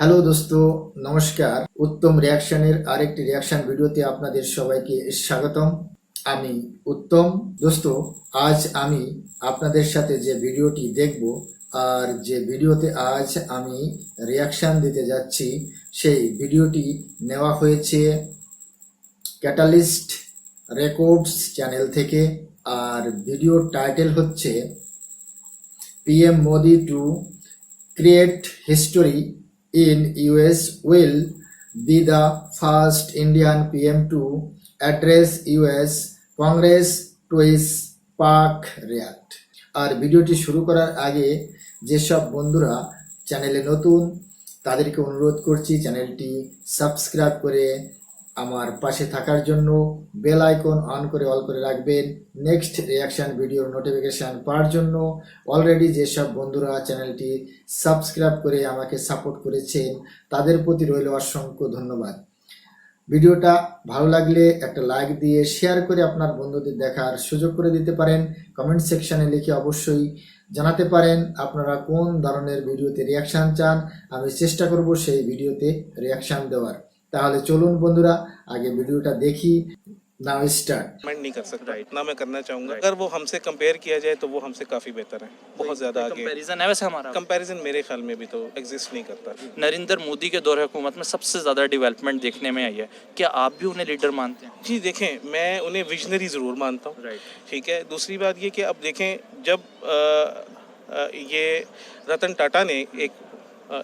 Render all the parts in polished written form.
Hello দোস্ত, নমস্কার। উত্তম রিয়াকশনের আরেকটি রিয়াকশন ভিডিওতে আপনাদের সবাইকে স্বাগতম। আমি উত্তম। দোস্ত, আজ আমি আপনাদের সাথে যে ভিডিওটি দেখব আর যে ভিডিওতে আজ আমি রিয়াকশন দিতে যাচ্ছি, সেই ভিডিওটি নেওয়া হয়েছে ক্যাটালিস্ট রেকর্ডস চ্যানেল থেকে। আর ভিডিওর টাইটেল হচ্ছে PM Modi to create history in US will be the first Indian PM to address US Congress to his Pak react। আর ভিডিওটি শুরু করার আগে যেসব বন্ধুরা চ্যানেলে নতুন তাদেরকে অনুরোধ করছি চ্যানেলটি সাবস্ক্রাইব করে আমার পাশে থাকার জন্য বেল আইকন অন করে অল করে রাখবেন নেক্সট রিয়াকশন ভিডিওর নোটিফিকেশান পাওয়ার জন্য। অলরেডি যেসব বন্ধুরা চ্যানেলটি সাবস্ক্রাইব করে আমাকে সাপোর্ট করেছেন তাদের প্রতি রইল অসংখ্য ধন্যবাদ। ভিডিওটা ভালো লাগলে একটা লাইক দিয়ে শেয়ার করে আপনার বন্ধুদের দেখার সুযোগ করে দিতে পারেন। কমেন্ট সেকশনে লিখে অবশ্যই জানাতে পারেন আপনারা কোন ধরনের ভিডিওতে রিয়াকশান চান, আমি চেষ্টা করব সেই ভিডিওতে রিয়াকশান দেওয়ার। তাহলে চলুন বন্ধুরা আগে ভিডিওটা দেখি। Now start. कमेंट नहीं कर सकता, इतना मैं करना चाहूँगा। अगर वो हमसे कंपेयर किया जाए तो वो हमसे काफ़ी बेहतर है, बहुत ज़्यादा आगे। कंपैरिजन है वैसे हमारा? कंपैरिजन मेरे ख्याल में भी तो एग्जिस्ट नहीं करता। नरेंद्र मोदी के दौर हुकूमत में सबसे ज़्यादा डेवलपमेंट देखने में आई है, क्या आप भी उन्हें लीडर मानते हैं? जी देखें, मैं उन्हें विजनरी ज़रूर मानता हूँ। ठीक है। दूसरी बात ये कि अब देखें, जब ये रतन टाटा ने एक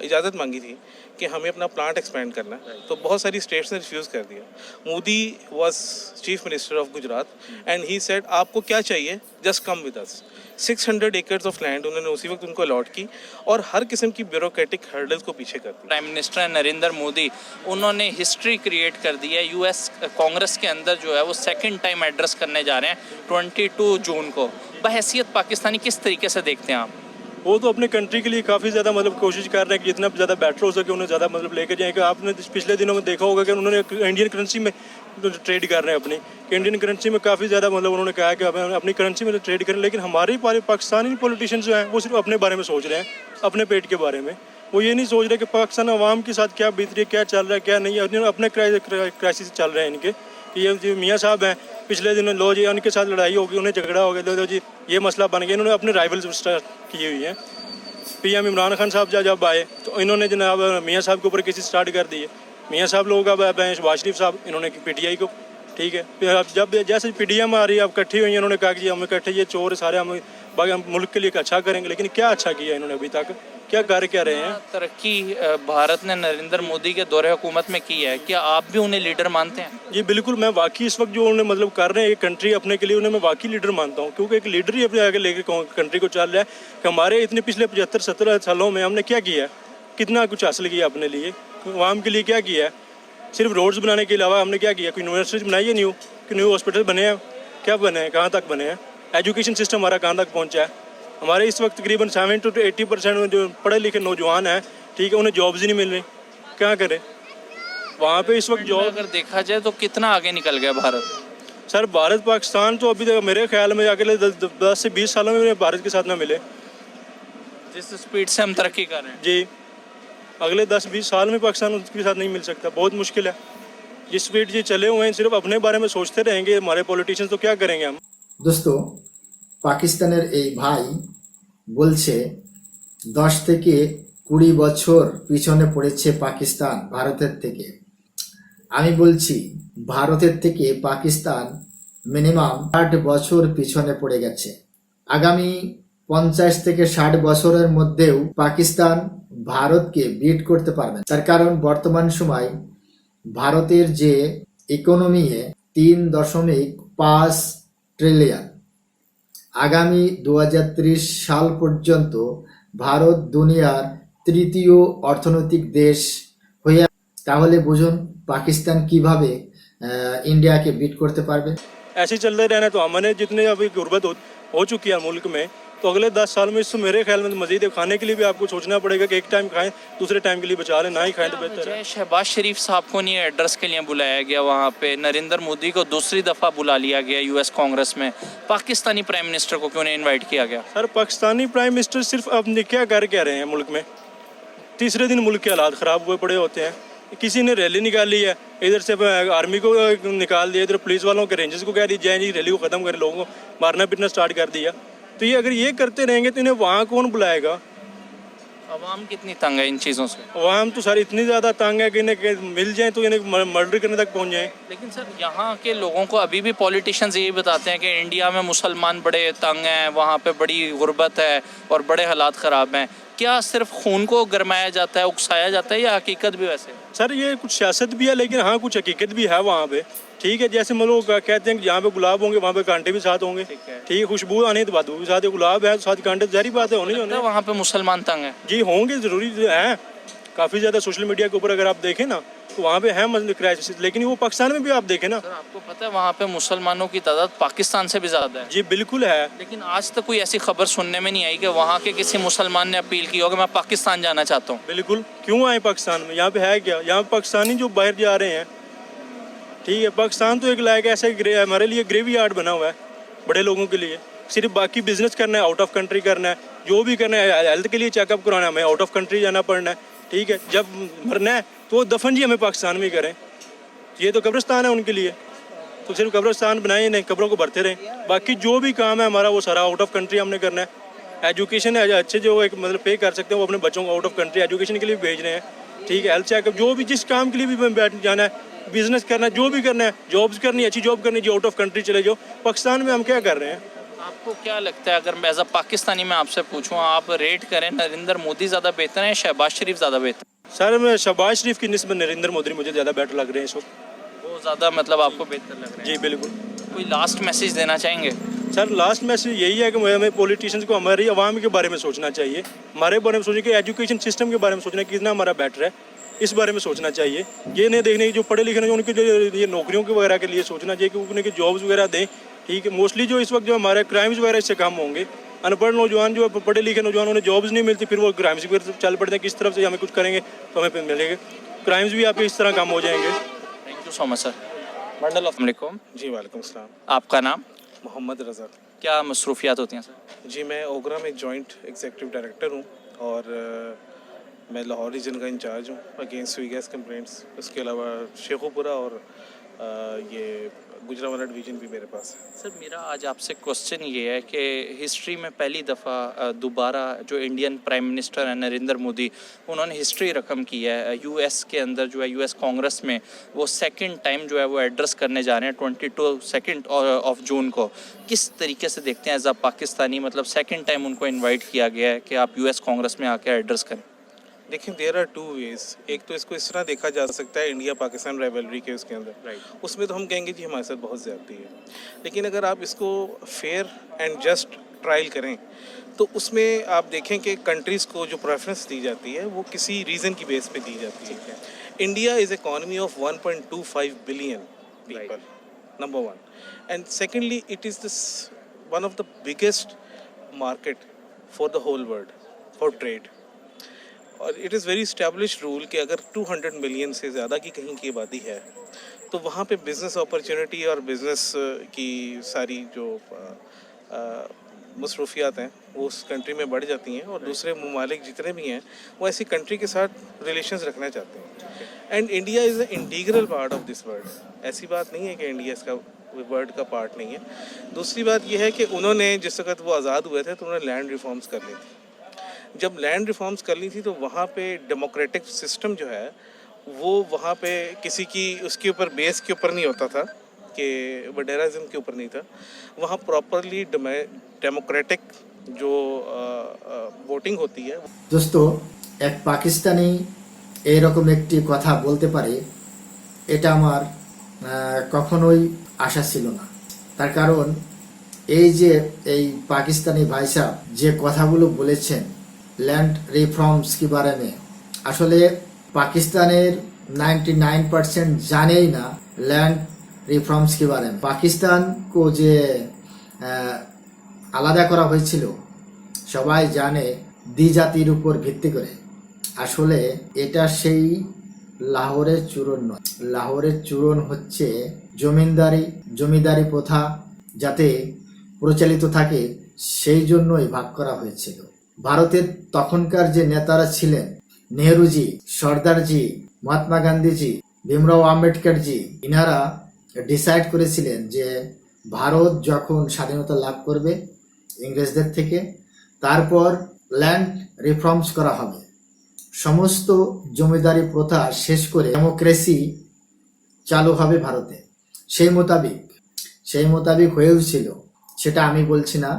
इजाज़त मांगी थी कि हमें अपना प्लांट एक्सपेंड करना है, तो बहुत सारी स्टेट्स ने रिफ्यूज़ कर दिया। Modi was chief minister of Gujarat and he said आपको क्या चाहिए, just come with us. 600 acres of land उन्होंने उसी वक्त उनको अलॉट की और हर किस्म की ब्यूरोक्रेटिक हर्डल्स को पीछे कर दिया। प्राइम मिनिस्टर नरेंद्र मोदी, उन्होंने हिस्ट्री क्रिएट कर दी है। यूएस कांग्रेस के अंदर जो है वो सेकंड टाइम एड्रेस करने जा रहे हैं 22 जून को। बहैसियत पाकिस्तानी किस तरीके से देखते हैं आप? वो तो अपने कंट्री के लिए काफ़ी ज़्यादा कोशिश कर रहे हैं कि जितना ज़्यादा बेटर हो सके उन्हें ज़्यादा लेके जाएंगे। आपने पिछले दिनों में देखा होगा कि उन्होंने इंडियन करेंसी में ट्रेड कर रहे हैं अपनी, कि इंडियन करेंसी में काफ़ी ज़्यादा उन्होंने कहा कि अपनी करेंसी में ट्रेड करें। लेकिन हमारे पाकिस्तानी पॉलिटिशियन जो हैं वो सिर्फ अपने बारे में सोच रहे हैं, अपने पेट के बारे में। वो ये नहीं सोच रहे कि पाकिस्तान अवाम के साथ क्या बीत रही है, क्या चल रहा है, क्या नहीं है। अपने क्राइसिस चल रहे हैं इनके। ये जो मियाँ साहब हैं, पिछले दिनों लो जी उनके साथ लड़ाई होगी, उन्हें झगड़ा हो गया, लो जी ये मसला बन गया। इन्होंने अपने राइवल्स स्टार्ट किए हुई हैं। PM इमरान खान साहब जब आए तो इन्होंने जनाब मियाँ साहब के ऊपर केस स्टार्ट कर दिए। मियाँ साहब लोगों का शहबाज शरीफ साहब, इन्होंने PTI को, ठीक है। फिर अब जब जैसे PDM आ रही है, अब इकट्ठी हुई, इन्होंने कहा कि हम इकट्ठे ये चोर सारे हम मुल्क के लिए अच्छा करेंगे। लेकिन क्या अच्छा किया इन्होंने अभी तक, क्या कर क्या रहे हैं? तरक्की भारत ने नरेंद्र मोदी के दौर हुकूमत में की है, क्या आप भी उन्हें लीडर मानते हैं? जी बिल्कुल, मैं वाकई इस वक्त जो उन्हें कर रहे हैं एक कंट्री अपने के लिए, उन्हें मैं वाकई लीडर मानता हूँ। क्योंकि एक लीडर ही अपने आगे लेकर कंट्री को चल रहा है कि हमारे इतने पिछले 75-70 सालों में हमने क्या किया, कितना कुछ हासिल किया अपने लिए, आवाम के लिए क्या किया है। सिर्फ रोड्स बनाने के अलावा हमने क्या किया? कोई यूनिवर्सिटी बनाई है न्यू, कि न्यू हॉस्पिटल बने हैं, क्या बने हैं, कहाँ तक बने हैं? एजुकेशन सिस्टम हमारा कहाँ तक पहुँचा है? हमारे इस वक्त तकरीबन 70 to 80% जो पढ़े लिखे नौजवान हैं, ठीक है, उन्हें जॉब्स ही नहीं मिल रही, क्या करें वहाँ पे इस वक्त जॉब? अगर देखा जाए तो कितना आगे निकल गया भारत? सर भारत पाकिस्तान तो अभी तक मेरे ख्याल में अगले 10 से 20 सालों में भारत के साथ ना मिले, जिस स्पीड से हम तरक्की कर रहे हैं। जी अगले 10-20 साल में पाकिस्तान उसके साथ नहीं मिल सकता, बहुत मुश्किल है। जिस स्पीड ये चले हुए हैं, सिर्फ अपने बारे में सोचते रहेंगे हमारे पॉलिटिशियंस, तो क्या करेंगे हम? दोस्तों, পাকিস্তানের এই ভাই বলছে 10 থেকে 20 বছর পিছনে পড়েছে পাকিস্তান ভারতের থেকে। আমি বলছি ভারতের থেকে পাকিস্তান মিনিমাম 60 বছর পিছনে পড়ে গেছে। আগামী 50 থেকে 60 বছরের মধ্যেও পাকিস্তান ভারতকে বিট করতে পারবে না। তার কারণ বর্তমান সময় ভারতের যে ইকোনমি 3.5 ট্রিলিয়ন। আগামী 2030 সাল পর্যন্ত ভারত দুনিয়ার তৃতীয় অর্থনৈতিক দেশ হয়ে, তাহলে বুঝুন পাকিস্তান কিভাবে ইন্ডিয়াকে বিট করতে পারবে। ऐसे चलते रहना तो हमने जितने अभी गुर्बत हो चुकी है मुल्क में, तो अगले 10 साल में इससे मेरे ख्याल में मजीद खाने के लिए भी आपको सोचना पड़ेगा कि एक टाइम खाएं, दूसरे टाइम के लिए बचा लें, ना ही खाएं तो बेहतर है। शहबाज शरीफ साहब को नहीं एड्रेस के लिए बुलाया गया वहाँ पे, नरेंद्र मोदी को दूसरी दफ़ा बुला लिया गया यूएस कांग्रेस में, पाकिस्तानी प्राइम मिनिस्टर को क्यों नहीं इनवाइट किया गया? सर पाकिस्तानी प्राइम मिनिस्टर सिर्फ अब क्या कर क्या रहे हैं मुल्क में? तीसरे दिन मुल्क के हालात ख़राब हुए पड़े होते हैं। किसी ने रैली निकाली है, इधर से आर्मी को निकाल दिया, इधर पुलिस वालों के रेंजर्स को कह दी जाए जी रैली को ख़त्म करें, लोगों को मारना पीटना स्टार्ट कर दिया। तो ये अगर ये करते रहेंगे तो इन्हें वहाँ कौन बुलाएगा? अवाम कितनी तंग है इन चीज़ों से? अवाम तो सारी इतनी ज़्यादा तंग है कि इन्हें मिल जाए तो इन्हें मर्डर करने तक पहुँच जाएँ। लेकिन सर यहाँ के लोगों को अभी भी पॉलिटिशियंस यही बताते हैं कि इंडिया में मुसलमान बड़े तंग हैं, वहाँ पे बड़ी गुर्बत है और बड़े हालात ख़राब हैं। क्या सिर्फ खून को गरमाया जाता है, उकसाया जाता है, या हकीकत भी वैसे? सर ये कुछ सियासत भी है, लेकिन हाँ कुछ हकीकत भी है वहाँ पे। ठीक है, जैसे हम लोग कहते हैं कि जहाँ पे गुलाब होंगे वहाँ पे कांटे भी साथ होंगे। ठीक है। ठीक है, खुशबू आने तो बदबू भी साथ है, गुलाब है तो साथ कांटे, ज़ाहिर बात है होने ही होने। वहाँ पे मुसलमान तंग हैं? जी होंगे, ज़रूरी हैं। काफ़ी ज़्यादा सोशल मीडिया के ऊपर अगर आप देखें ना तो वहाँ पे है मतलब क्राइसिस, लेकिन वो पाकिस्तान में भी आप देखें ना। सर आपको पता है वहाँ पे मुसलमानों की तादाद पाकिस्तान से भी ज़्यादा है। जी बिल्कुल है। लेकिन आज तक कोई ऐसी खबर सुनने में नहीं आई कि वहाँ के किसी मुसलमान ने अपील की हो कि मैं पाकिस्तान जाना चाहता हूँ। बिल्कुल, क्यों आए पाकिस्तान में? यहाँ पे है क्या? यहाँ पाकिस्तानी जो बाहर जा रहे हैं, ठीक है, पाकिस्तान तो एक लायक ऐसा हमारे लिए ग्रेवी यार्ड बना हुआ है बड़े लोगों के लिए। सिर्फ बाकी बिजनेस करना है, आउट ऑफ कंट्री करना है, जो भी करना है, हेल्थ के लिए चेकअप कराना है, हमें आउट ऑफ कंट्री जाना पड़ना है। ठीक है, जब मरना है तो दफन जी हमें पाकिस्तान में ही करें। ये तो कब्रिस्तान है उनके लिए, तो सिर्फ कब्रिस्तान बनाए नहीं, कब्रों को भरते रहें। बाकी जो भी काम है हमारा वो सारा आउट ऑफ कंट्री हमने करना है। एजुकेशन है अच्छे जो एक मतलब पे कर सकते हैं वो अपने बच्चों को आउट ऑफ कंट्री एजुकेशन के लिए भेज रहे हैं। ठीक है, हेल्थ चेकअप, जो भी जिस काम के लिए भी बैठ जाना है, बिजनेस करना है, जो भी करना है, जॉब्स करनी है, अच्छी जॉब करनी है, जो आउट ऑफ कंट्री चले जाओ। पाकिस्तान में हम क्या कर रहे हैं? आपको क्या लगता है, अगर मैं एज अ पाकिस्तानी मैं आपसे पूछूं, आप रेट करें, नरेंद्र मोदी ज़्यादा बेहतर है या शहबाज शरीफ ज़्यादा बेहतर? सर मैं शहबाज शरीफ की निस्बत नरेंद्र मोदी मुझे ज़्यादा बेटर लग रहे हैं इस वक्त। वो ज़्यादा मतलब आपको बेहतर लग रहा है? जी बिल्कुल। कोई लास्ट मैसेज देना चाहेंगे? सर लास्ट मैसेज यही है कि हमें पॉलिटिशियंस को हमारी आवाम के बारे में सोचना चाहिए, हमारे बारे में सोचना कि एजुकेशन सिस्टम के बारे में सोचना कितना हमारा बेटर है, इस बारे में सोचना चाहिए। ये नहीं देखने की जो पढ़े लिखे हैं उनके लिए नौकरियों के वगैरह के लिए सोचना चाहिए कि उनके जॉब्स वगैरह दें। ठीक है, मोस्टली जो इस वक्त जो हमारे क्राइम्स वगैरह इससे कम होंगे। अनपढ़ नौजवान जो पढ़े लिखे नौजवान उन्हें जॉब्स नहीं मिलती, फिर वो क्राइम्स की तरफ चल पड़ते हैं। किस तरफ से हमें कुछ करेंगे तो हमें फिर मिलेंगे, क्राइम्स भी आपके इस तरह कम हो जाएंगे। Thank you so much sir. Mandal of अलैकुम। जी वालेकुम अस्सलाम। आपका नाम? मोहम्मद रज़ा। क्या मसरूफियात होती हैं सर? जी मैं ओगरा में जॉइंट एग्जीक्यूटिव डायरेक्टर हूँ और मैं लाहौर रीजन का इंचार्ज हूँ अगेंस्ट स्वी गैस कंप्लेंट्स। उसके अलावा शेखुपुरा और ये गुजरावाला डिवीज़न भी मेरे पास है। सर मेरा आज आपसे क्वेश्चन ये है कि हिस्ट्री में पहली दफ़ा दोबारा जो इंडियन प्राइम मिनिस्टर है नरेंद्र मोदी, उन्होंने हिस्ट्री रकम की है। यूएस के अंदर जो है यूएस कांग्रेस में वो सेकंड टाइम जो है वो एड्रेस करने जा रहे हैं 22 ऑफ जून को। किस तरीके से देखते हैं एज अ पाकिस्तानी, मतलब सेकंड टाइम उनको इन्वाइट किया गया है कि आप यूएस कांग्रेस में आके एड्रेस करें? देखिए देयर आर टू वेज। एक तो इसको इस तरह देखा जा सकता है इंडिया पाकिस्तान राइवलरी के उसके अंदर, राइट, उसमें तो हम कहेंगे जी हमारे साथ बहुत ज़्यादती है। लेकिन अगर आप इसको फेयर एंड जस्ट ट्रायल करें तो उसमें आप देखें कि कंट्रीज़ को जो प्रेफरेंस दी जाती है वो किसी रीज़न की बेस पे दी जाती है। India is economy of 1.25 billion people, number one, and secondly it is this one of the biggest market for the whole world for trade. और it is very establish rule कि अगर 200 million से ज़्यादा की कहीं की आबादी है तो वहाँ पे बिज़नेस अपॉर्चुनिटी और बिज़नेस की सारी जो मसरूफियात हैं वो उस कंट्री में बढ़ जाती हैं और दूसरे ममालिक जितने भी हैं वो ऐसी कंट्री के साथ रिलेशंस रखना चाहते हैं। And India is a integral part of this world. ऐसी बात नहीं है कि इंडिया इसका वर्ल्ड का पार्ट नहीं है। दूसरी बात यह है कि उन्होंने जिस वक्त वो आज़ाद हुए थे तो उन्होंने लैंड रिफॉर्म्स कर ली थी। जब लैंड रिफॉर्म्स कर ली थी तो वहाँ पे डेमोक्रेटिक सिस्टम जो है वो वहाँ पे किसी की उसके ऊपर बेस के ऊपर नहीं होता था कि वडेराज़म के ऊपर नहीं था। वहाँ प्रॉपरली डेमोक्रेटिक जो वोटिंग होती है। दोस्तों एक पाकिस्तानी এরকম একটি কথা বলতে পারে এটা আমার কখনোই আশা ছিল না। তার কারণ এই যে এই পাকিস্তানি ভাই সাহেব যে কথাগুলো বলেছেন लैंड रिफॉर्म्स के बारे में, আসলে পাকিস্তানের 99% জানে ही ना लैंड रिफॉर्म्स के बारे में। पाकिस्तान को যে আলাদা করা হয়েছিল সবাই জানে দ্বিজাতির উপর ভিত্তি করে। আসলে এটা সেই লাহোরের চূড়ন নয়, লাহোরের চূড়ন হচ্ছে জমিদারি প্রথা যাতে প্রচলিত থাকে সেই জন্যই ভাগ করা হয়েছিল। ভারতের তখনকার যে নেতারা ছিলেন নেহরুজি, সর্দারজি, মহাত্মা গান্ধীজি, ভীমরাও আম্বেদকরজি ইনারা ডিসাইড করেছিলেন যে ভারত যখন স্বাধীনতা লাভ করবে ইংরেজদের থেকে, তারপর ল্যান্ড রিফর্মস করা হবে, সমস্ত জমিদারি প্রথা শেষ করে ডেমোক্রেসি চালু হবে ভারতে। সেই মোতাবিক হয়েও ছিল। সেটা আমি বলছি না,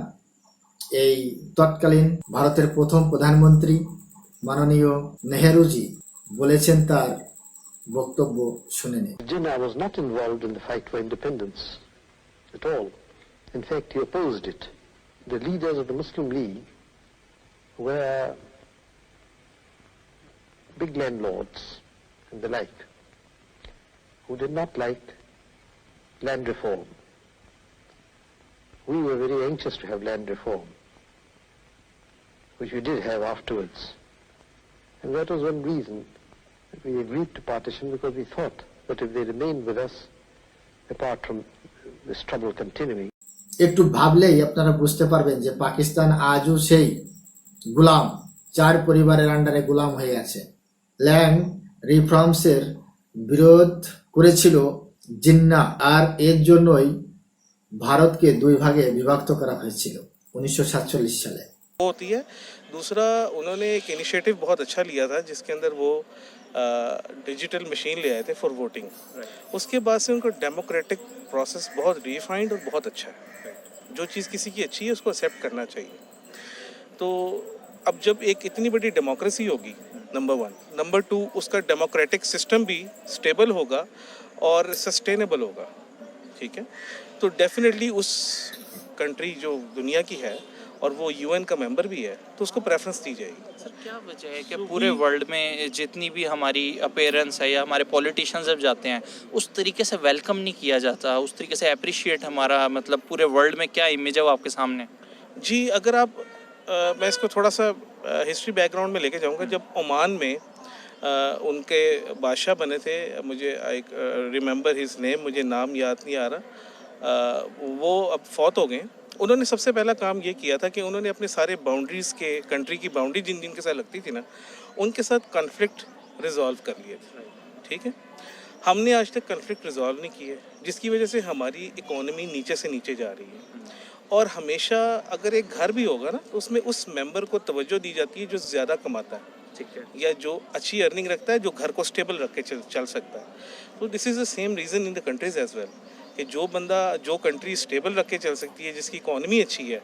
এই তৎকালীন ভারতের প্রথম প্রধানমন্ত্রী মাননীয় নেহেরুজি বলেছেন, তার বক্তব্য শুনে নিন। Jinnah was not involved in the fight for independence at all. In fact, he opposed it. The leaders of the Muslim League were big landlords and the like, who did not like land reform. We were very anxious to have land reform, which we did have afterwards. And that was one reason that we agreed to partition, because we thought that if they remained with us, apart from this trouble continuing, একটু ভাবলেই আপনারা বুঝতে পারবেন যে পাকিস্তান আজও সেই গোলাম, 4 পরিবারের আন্ডারে গোলাম হয়ে আছে। ল্যান্ড রিফর্মসের বিরোধ করেছিল জিন্নাহ, আর এর জন্যই ভারতকে 2 ভাগে বিভক্ত করা হয়েছিল 1947 সালে। होती है। दूसरा, उन्होंने एक इनिशिएटिव बहुत अच्छा लिया था जिसके अंदर वो डिजिटल मशीन ले आए थे फॉर वोटिंग। उसके बाद से उनका डेमोक्रेटिक प्रोसेस बहुत रिफाइंड और बहुत अच्छा है। जो चीज़ किसी की अच्छी है उसको एक्सेप्ट करना चाहिए। तो अब जब एक इतनी बड़ी डेमोक्रेसी होगी, नंबर 1, नंबर 2, उसका डेमोक्रेटिक सिस्टम भी स्टेबल होगा और सस्टेनेबल होगा, ठीक है। तो डेफिनेटली उस कंट्री जो दुनिया की है और वो यूएन का मेंबर भी है, तो उसको प्रेफरेंस दी जाएगी। सर, क्या वजह है कि पूरे वर्ल्ड में जितनी भी हमारी अपीयरेंस है या हमारे पॉलिटिशियंस जब जाते हैं उस तरीके से वेलकम नहीं किया जाता, उस तरीके से अप्रिशिएट हमारा, मतलब पूरे वर्ल्ड में क्या इमेज है वो आपके सामने? जी, अगर आप मैं इसको थोड़ा सा हिस्ट्री बैकग्राउंड में लेके जाऊंगा। जब ओमान में उनके बादशाह बने थे, मुझे आई रिमेंबर हिज नेम, मुझे नाम याद नहीं आ रहा, वो अब फौत हो गए। उन्होंने सबसे पहला काम ये किया था कि उन्होंने अपने सारे बाउंड्रीज़ के, कंट्री की बाउंड्री जिन जिनके साथ लगती थी ना, उनके साथ कन्फ्लिक्ट रिजॉल्व कर लिए थे, ठीक है। हमने आज तक कन्फ्लिक्ट रिजॉल्व नहीं किए, जिसकी वजह से हमारी इकोनॉमी नीचे से नीचे जा रही है। और हमेशा अगर एक घर भी होगा ना, तो उसमें उस मेंबर को तवज्जो दी जाती है जो ज़्यादा कमाता है, ठीक है, या जो अच्छी अर्निंग रखता है, जो घर को स्टेबल रख के चल सकता है। तो this is the same reason in the countries as well, कि जो बंदा, जो कंट्री स्टेबल रख के चल सकती है, जिसकी इकोनॉमी अच्छी है।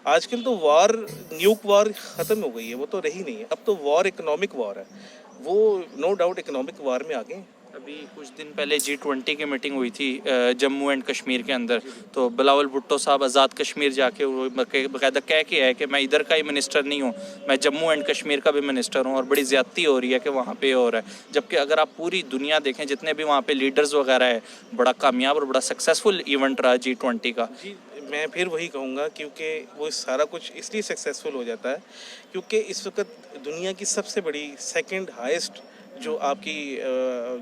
आजकल तो वार, न्यूक वार ख़त्म हो गई है, वो तो रही नहीं है। अब तो वार इकोनॉमिक वार है, वो नो डाउट इकोनॉमिक वार में आ गए। अभी कुछ दिन पहले G20 की मीटिंग हुई थी जम्मू एंड कश्मीर के अंदर, तो बिलावल भुट्टो साहब आज़ाद कश्मीर जाके बाकायदा कह के आए कि मैं इधर का ही मिनिस्टर नहीं हूँ, मैं जम्मू एंड कश्मीर का भी मिनिस्टर हूँ, और बड़ी ज़्यादती हो रही है कि वहाँ पे हो रहा है। जबकि अगर आप पूरी दुनिया देखें, जितने भी वहाँ पे लीडर्स वगैरह है, बड़ा कामयाब और बड़ा सक्सेसफुल इवेंट रहा G20 का। जी, मैं फिर वही कहूँगा, क्योंकि वो सारा कुछ इसलिए सक्सेसफुल हो जाता है क्योंकि इस वक्त दुनिया की सबसे बड़ी, सेकंड हाईएस्ट जो आपकी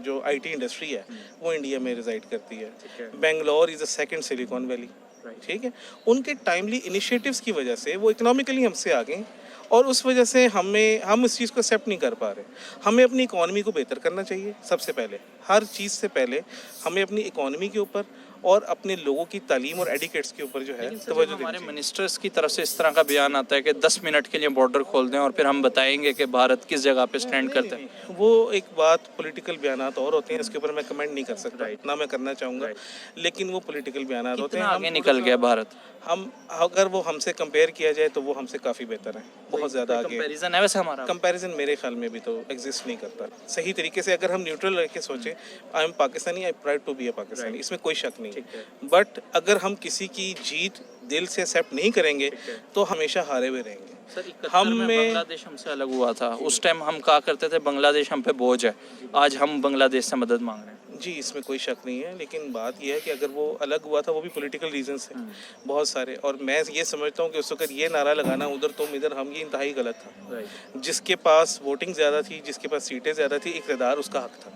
जो आईटी इंडस्ट्री है, वो इंडिया में रिजाइड करती है। Bangalore is the second silicon valley, ठीक है। उनके टाइमली इनिशिएटिव्स की वजह से वो इकोनॉमिकली हमसे आ गए, और उस वजह से हम इस चीज़ को एक्सेप्ट नहीं कर पा रहे। हमें अपनी इकोनॉमी को बेहतर करना चाहिए सबसे पहले, हर चीज़ से पहले हमें अपनी इकोनॉमी के ऊपर और अपने लोगों की तालीम और एडिकेट्स के ऊपर जो है तवज्जो। हमारे मिनिस्टर्स की तरफ से इस तरह का बयान आता है कि 10 मिनट के लिए बॉर्डर खोल दें और फिर हम बताएंगे कि भारत किस जगह पे स्टैंड करता है। वो एक बात, पॉलिटिकल बयानात और होते हैं, इसके ऊपर मैं कमेंट नहीं कर सकता, इतना मैं करना चाहूँगा, लेकिन वो पॉलिटिकल बयानात होते हैं। आगे निकल गया भारत, हम अगर वो हमसे कंपेयर किया जाए तो वो हमसे काफ़ी बेहतर है, बहुत ज़्यादा आगे। कंपैरिजन है वैसे हमारा? कंपैरिजन मेरे ख्याल में भी तो एग्जिस्ट नहीं करता सही तरीके से। अगर हम न्यूट्रल रह के सोचें, I am Pakistani, I proud to be a Pakistani, इसमें कोई शक नहीं है। बट अगर हम किसी की जीत दिल से एक्सेप्ट नहीं करेंगे तो हमेशा हारे हुए रहेंगे। सर, 71 में बांग्लादेश हमसे अलग हुआ था, उस टाइम हम कहा करते थे बांग्लादेश हम पे बोझ है, आज हम बांग्लादेश से मदद मांग रहे हैं। जी, इसमें कोई शक नहीं है, लेकिन बात यह है कि अगर वो अलग हुआ था, वो भी पॉलिटिकल रीजन से बहुत सारे, और मैं ये समझता हूँ कि उस वक्त ये नारा लगाना उधर तुम इधर हम, ये इंतहाई गलत था। जिसके पास वोटिंग ज़्यादा थी, जिसके पास सीटें ज़्यादा थी, इक़्तिदार उसका हक था,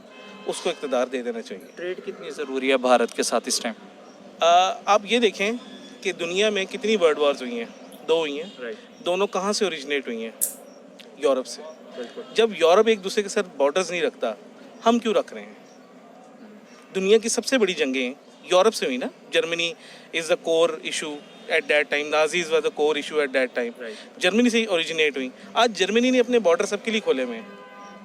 उसको इक़्तिदार दे देना चाहिए। ट्रेड कितनी ज़रूरी है भारत के साथ इस टाइम? आप ये देखें कि दुनिया में कितनी वर्ल्ड वार्स हुई हैं, 2 हुई हैं, दोनों कहाँ से ओरिजिनेट हुई हैं? यूरोप से, जब यूरोप एक दूसरे के साथ बॉर्डर्स नहीं रखता, हम क्यों रख रहे हैं? दुनिया की सबसे बड़ी जंगें यूरोप से हुई ना. Germany is the core issue at that time, Nazis were the core issue at that time. Germany से ही ओरिजिनेट हुई. आज जर्मनी ने अपने बॉर्डर सबके लिए खोले हुए हैं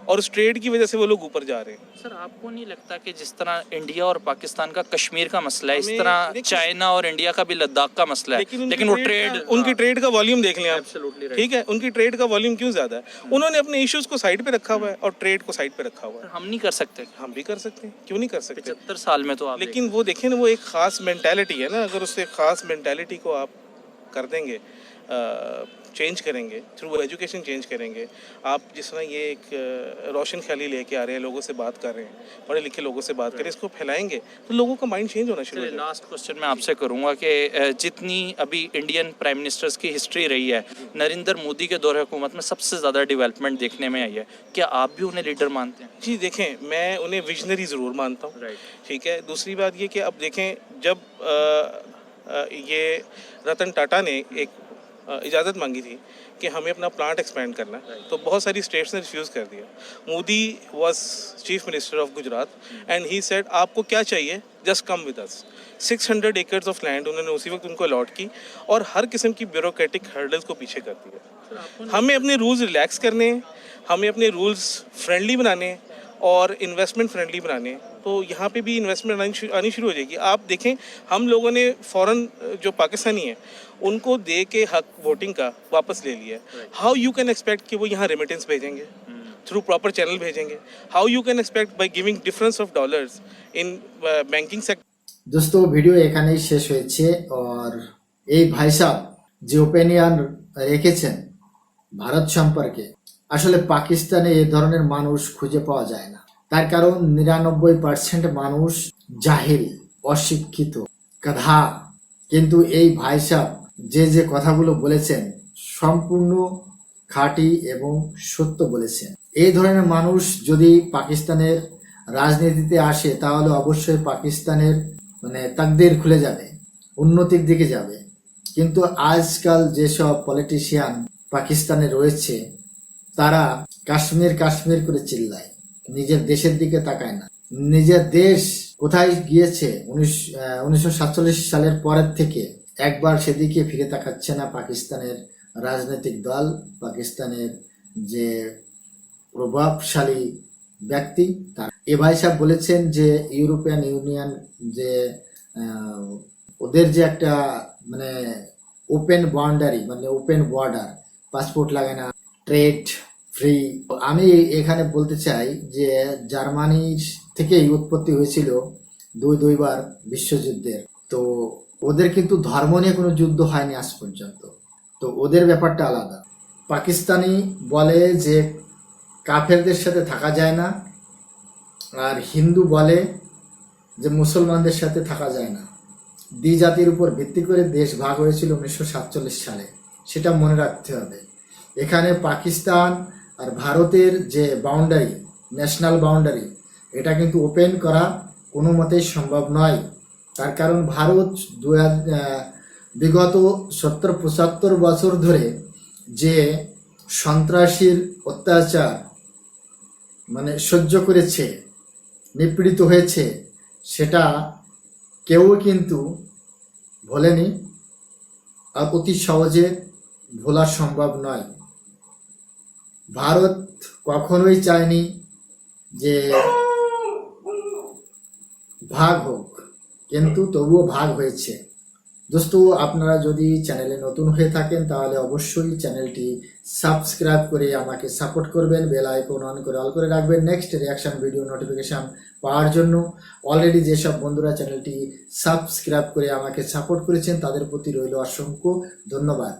और उस ट्रेड की वजह से वो लोग ऊपर जा रहे हैं. सर आपको नहीं लगता कि जिस तरह इंडिया और पाकिस्तान का कश्मीर का मसला है, इस हमें तरह देखिए- चाइना और इंडिया का भी लद्दाख का मसला है, उनकी लेकिन वो trade ट्रेड का- उनकी ट्रेड का वॉल्यूम देख लें आप. Absolutely right. ठीक है, उनकी ट्रेड का वॉल्यूम क्यों ज्यादा है? उन्होंने अपने इश्यूज को साइड पे रखा हुआ है और ट्रेड को साइड पे रखा हुआ है. हम नहीं कर सकते? हम भी कर सकते हैं, क्यों नहीं कर सकते? 75 साल में तो आप लेकिन वो देखें ना, वो एक खास मेंटालिटी है ना. अगर उससे खास मेंटालिटी को आप कर देंगे, चेंज करेंगे थ्रू एजुकेशन, चेंज करेंगे. आप जिस तरह ये एक रोशन ख्याली लेके आ रहे हैं, लोगों से बात कर रहे हैं, पढ़े लिखे लोगों से बात करें, इसको फैलाएंगे तो लोगों का माइंड चेंज होना शुरू हो जाएगा. लास्ट क्वेश्चन मैं आपसे करूंगा कि जितनी अभी इंडियन प्राइम मिनिस्टर्स की हिस्ट्री रही है, नरेंद्र मोदी के दौर हुकूमत में सबसे ज़्यादा डेवलपमेंट देखने में आई है. क्या आप भी उन्हें लीडर मानते हैं? जी देखें, मैं उन्हें विजनरी ज़रूर मानता हूँ. ठीक है. दूसरी बात ये कि अब देखें, जब ये रतन टाटा ने एक इजाज़त मांगी थी कि हमें अपना प्लांट एक्सपेंड करना है, तो बहुत सारी स्टेट्स ने रिफ्यूज़ कर दिया. Modi was chief minister of Gujarat and he said आपको क्या चाहिए, just come with us. 600 acres of land उन्होंने उसी वक्त उनको अलॉट की और हर किस्म की ब्यूरोक्रेटिक हर्डल्स को पीछे कर दिया. हमें अपने रूल्स रिलैक्स करने हैं, हमें अपने रूल्स फ्रेंडली बनाने हैं और इन्वेस्टमेंट फ्रेंडली बनाने हैं. तो यहाँ पे भी इन्वेस्टमेंट आनी शुरू हो जाएगी. आप देखें, हम लोगों ने फ़ौरन जो पाकिस्तानी हैं उनको दे के हक वोटिंग का वापस ले लिया. हाउ यू कैन एक्सपेक्ट कि वो यहाँ रेमिटेंस भेजेंगे, थ्रू प्रॉपर चैनल भेजेंगे? How you can expect by giving difference of dollars in banking sector? দোস্তো ভিডিও এখানেই শেষ হয়েছে। আর এই ভাই সাহেব যে ওপিনিয়ন রেখেছেন ভারত সম্পর্কে, আসলে পাকিস্তানে এই ধরনের মানুষ খুঁজে পাওয়া যায় না। তার কারণ 99% মানুষ জাহিল, অশিক্ষিত, গাধা। কিন্তু এই ভাই সাহেব যে কথাগুলো বলেছেন সম্পূর্ণ খাঁটি এবং সত্য বলেছেন। এই ধরনের মানুষ যদি পাকিস্তানের রাজনীতিতে আসে তাহলে অবশ্যই পাকিস্তানের তাকদীর খুলে যাবে, উন্নতির দিকে যাবে। কিন্তু আজকাল যেসব পলিটিশিয়ান পাকিস্তানে রয়েছে তারা কাশ্মীর কাশ্মীর করে চিল্লায়, নিজের দেশের দিকে তাকায় না। নিজের দেশ কোথায় গিয়েছে 1947 সালের পরের থেকে একবার সেদিকে ফিরে তাকাচ্ছে না পাকিস্তানের রাজনৈতিক দল, পাকিস্তানের যে প্রভাবশালী ব্যক্তি তারা। এ ভাই সাহেব বলেছেন যে ইউরোপিয়ান ইউনিয়ন যে ওদের যে একটা open boundary, open border, passport লাগে না, ট্রেড ফ্রি। আমি এখানে বলতে চাই যে জার্মানির থেকেই উৎপত্তি হয়েছিল দুইবার বিশ্বযুদ্ধের। তো ওদের কিন্তু ধর্ম নিয়ে কোনো যুদ্ধ হয়নি আজ পর্যন্ত। তো ওদের ব্যাপারটা আলাদা। পাকিস্তানি বলে যে কাফেরদের সাথে থাকা যায় না, আর হিন্দু বলে যে মুসলমানদের সাথে থাকা যায় না। দ্বিজাতির উপর ভিত্তি করে দেশ ভাগ হয়েছিল 1947 সালে, সেটা মনে রাখতে হবে। এখানে পাকিস্তান আর ভারতের যে বাউন্ডারি, ন্যাশনাল বাউন্ডারি, এটা কিন্তু ওপেন করা কোনো মতেই সম্ভব নয়। তার কারণ ভারত বিগত 70-75 বছর ধরে যে সন্ত্রাসীর অত্যাচার সহ্য করেছে, নিপীড়িত হয়েছে, সেটা কেউ কিন্তু ভোলেনি, আর অতি সহজে ভোলা সম্ভব নয়। ভারত কখনোই চায়নি যে ভাগ হোক, কিন্তু তবুও ভাগ হয়েছে। দোস্ত, আপনারা যদি চ্যানেলে নতুন হয়ে থাকেন তাহলে অবশ্যই চ্যানেলটি সাবস্ক্রাইব করে আমাকে সাপোর্ট করবেন, বেল আইকন অন করে অল করে রাখবেন নেক্সট রিয়াকশন ভিডিও নোটিফিকেশন পাওয়ার জন্য। অলরেডি যেসব বন্ধুরা চ্যানেলটি সাবস্ক্রাইব করে আমাকে সাপোর্ট করেছেন তাদের প্রতি রইল অসংখ্য ধন্যবাদ।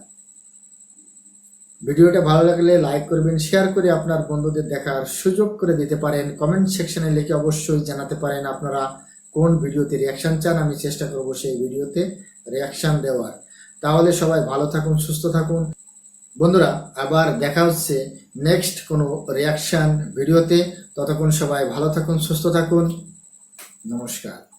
ভিডিওটা ভালো লাগলে লাইক করবেন, শেয়ার করে আপনার বন্ধুদের দেখার সুযোগ করে দিতে পারেন। কমেন্ট সেকশনে লিখে অবশ্যই জানাতে পারেন আপনারা কোন ভিডিওতে রিয়াকশন চান, আমি চেষ্টা করব সেই ভিডিওতে রিয়াকশন দেওয়ার। তাহলে সবাই ভালো থাকুন, সুস্থ থাকুন বন্ধুরা। আবার দেখা হচ্ছে নেক্সট কোনো রিয়াকশন ভিডিওতে। ততক্ষণ সবাই ভালো থাকুন, সুস্থ থাকুন। নমস্কার।